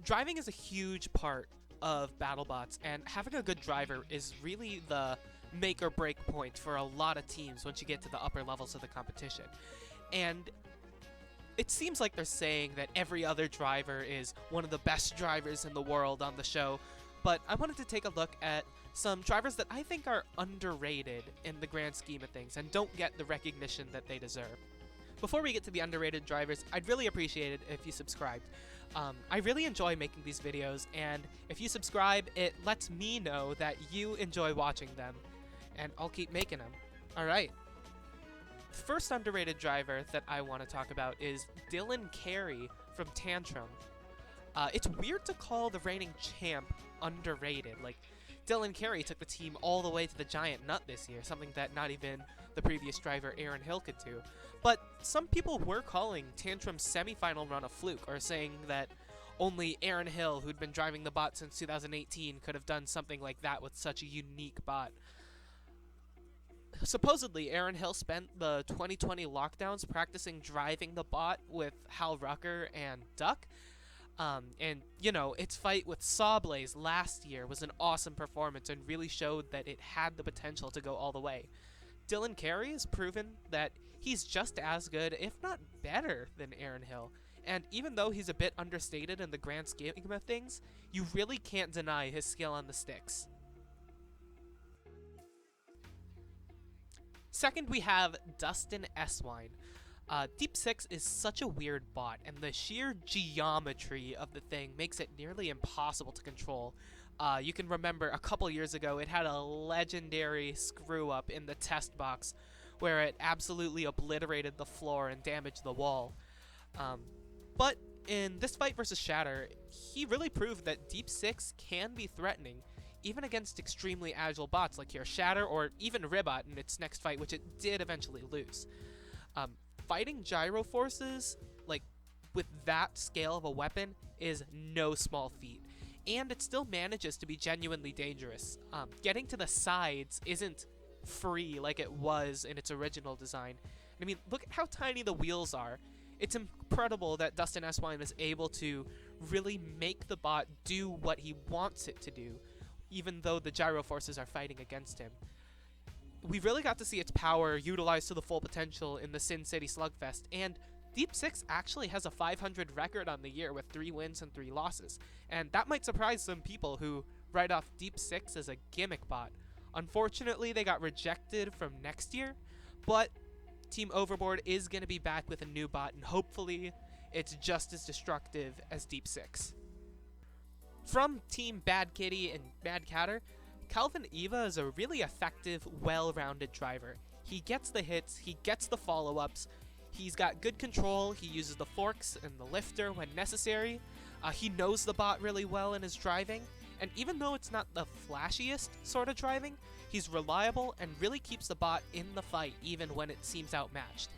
Driving is a huge part of Battlebots, and having a good driver is really the make or break point for a lot of teams once you get to the upper levels of the competition. And it seems like they're saying that every other driver is one of the best drivers in the world on the show, but I wanted to take a look at some drivers that I think are underrated in the grand scheme of things and don't get the recognition that they deserve. Before we get to the underrated drivers, I'd really appreciate it if you subscribed. I really enjoy making these videos, and if you subscribe, it lets me know that you enjoy watching them, and I'll keep making them. Alright. The first underrated driver that I want to talk about is Carey from Tantrum. It's weird to call the reigning champ underrated. Like, Carey took the team all the way to the giant nut this year, something that not even the previous driver Aaron Hill could do. But some people were calling Tantrum's semifinal run a fluke, or saying that only Aaron Hill, who'd been driving the bot since 2018, could have done something like that with such a unique bot. Supposedly, Aaron Hill spent the 2020 lockdowns practicing driving the bot with Hal Rucker and Duck. And, you know, its fight with Sawblaze last year was an awesome performance and really showed that it had the potential to go all the way. Carey has proven that he's just as good, if not better, than Aaron Hill. And even though he's a bit understated in the grand scheme of things, you really can't deny his skill on the sticks. Second, we have Dustin S Wine. Deep 6 is such a weird bot, and the sheer geometry of the thing makes it nearly impossible to control. You can remember a couple years ago, it had a legendary screw-up in the test box where it absolutely obliterated the floor and damaged the wall. But in this fight versus Shatter, he really proved that Deep 6 can be threatening, even against extremely agile bots like your Shatter or even Ribot in its next fight, which it did eventually lose. Fighting gyro forces, like, with that scale of a weapon is no small feat, and it still manages to be genuinely dangerous. Getting to the sides isn't free like it was in its original design. I mean, look at how tiny the wheels are. It's incredible that Dustin S Wine is able to really make the bot do what he wants it to do, even though the gyro forces are fighting against him. We really got to see its power utilized to the full potential in the Sin City Slugfest, and Deep 6 actually has a 500 record on the year with 3 wins and 3 losses, and that might surprise some people who write off Deep 6 as a gimmick bot. Unfortunately, they got rejected from next year, but Team Overboard is going to be back with a new bot, and hopefully it's just as destructive as Deep 6. From Team Bad Kitty and Mad Catter, Calvin Eva is a really effective, well-rounded driver. He gets the hits, he gets the follow-ups, he's got good control, he uses the forks and the lifter when necessary, he knows the bot really well in his driving, and even though it's not the flashiest sort of driving, he's reliable and really keeps the bot in the fight even when it seems outmatched.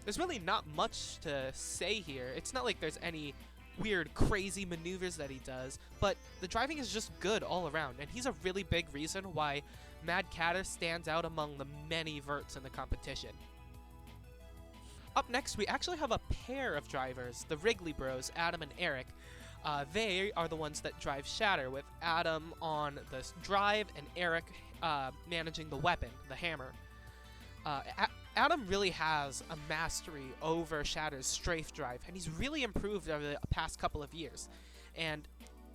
There's really not much to say here. It's not like there's any weird, crazy maneuvers that he does, but the driving is just good all around, and he's a really big reason why Mad Catter stands out among the many verts in the competition. Up next, we actually have a pair of drivers, the Wrigley Bros, Adam and Eric. They are the ones that drive Shatter, with Adam on the drive and Eric managing the weapon, the hammer. Adam really has a mastery over Shatter's strafe drive, and he's really improved over the past couple of years. And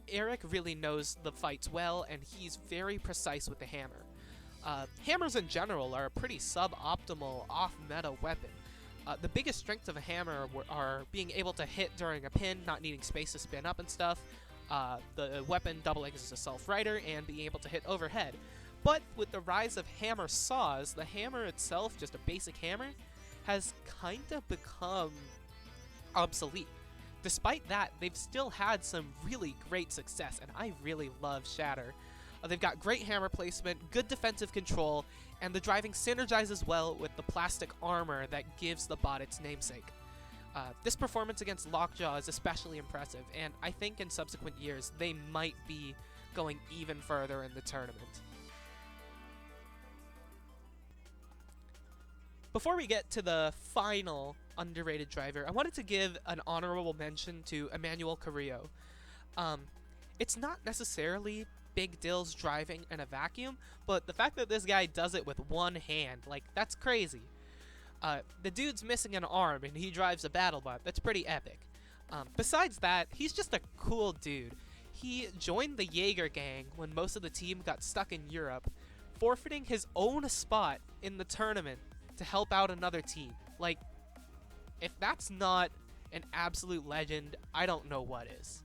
Eric really knows the fights well, and he's very precise with the hammer. Hammers in general are a pretty suboptimal off-meta weapon. The biggest strengths of a hammer are being able to hit during a pin, not needing space to spin up and stuff, the weapon doubling as a self-rider, and being able to hit overhead. But with the rise of hammer saws, the hammer itself, just a basic hammer, has kind of become obsolete. Despite that, they've still had some really great success, and I really love Shatter. They've got great hammer placement, good defensive control, and the driving synergizes well with the plastic armor that gives the bot its namesake. This performance against Lockjaw is especially impressive, and I think in subsequent years they might be going even further in the tournament. Before we get to the final underrated driver, I wanted to give an honorable mention to Emmanuel Carrillo. Um, it's not necessarily Big Dill's driving in a vacuum, but the fact that this guy does it with one hand, like, that's crazy. The dude's missing an arm and he drives a Battlebot. That's pretty epic. Besides that, he's just a cool dude. He joined the Jaeger gang when most of the team got stuck in Europe, forfeiting his own spot in the tournament to help out another team. Like, if that's not an absolute legend, I don't know what is.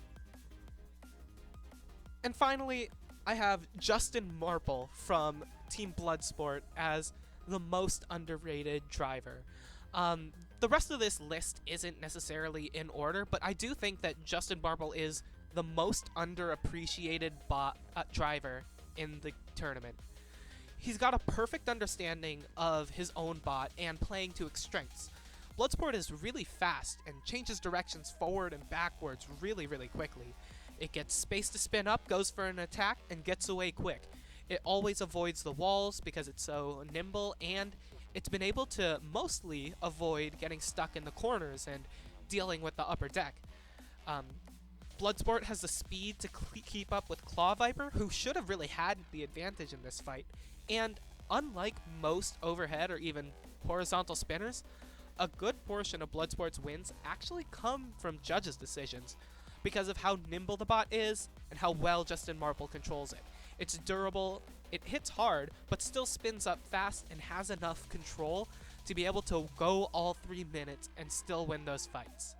And finally, I have Justin Marple from Team Bloodsport as the most underrated driver. The rest of this list isn't necessarily in order, but I do think that Justin Marple is the most underappreciated driver in the tournament. He's got a perfect understanding of his own bot and playing to its strengths. Bloodsport is really fast and changes directions forward and backwards really, really quickly. It gets space to spin up, goes for an attack, and gets away quick. It always avoids the walls because it's so nimble, and it's been able to mostly avoid getting stuck in the corners and dealing with the upper deck. Bloodsport has the speed to keep up with Claw Viper, who should have really had the advantage in this fight, and unlike most overhead or even horizontal spinners, a good portion of Bloodsport's wins actually come from judges' decisions because of how nimble the bot is and how well Justin Marple controls it. It's durable, it hits hard, but still spins up fast and has enough control to be able to go all 3 minutes and still win those fights.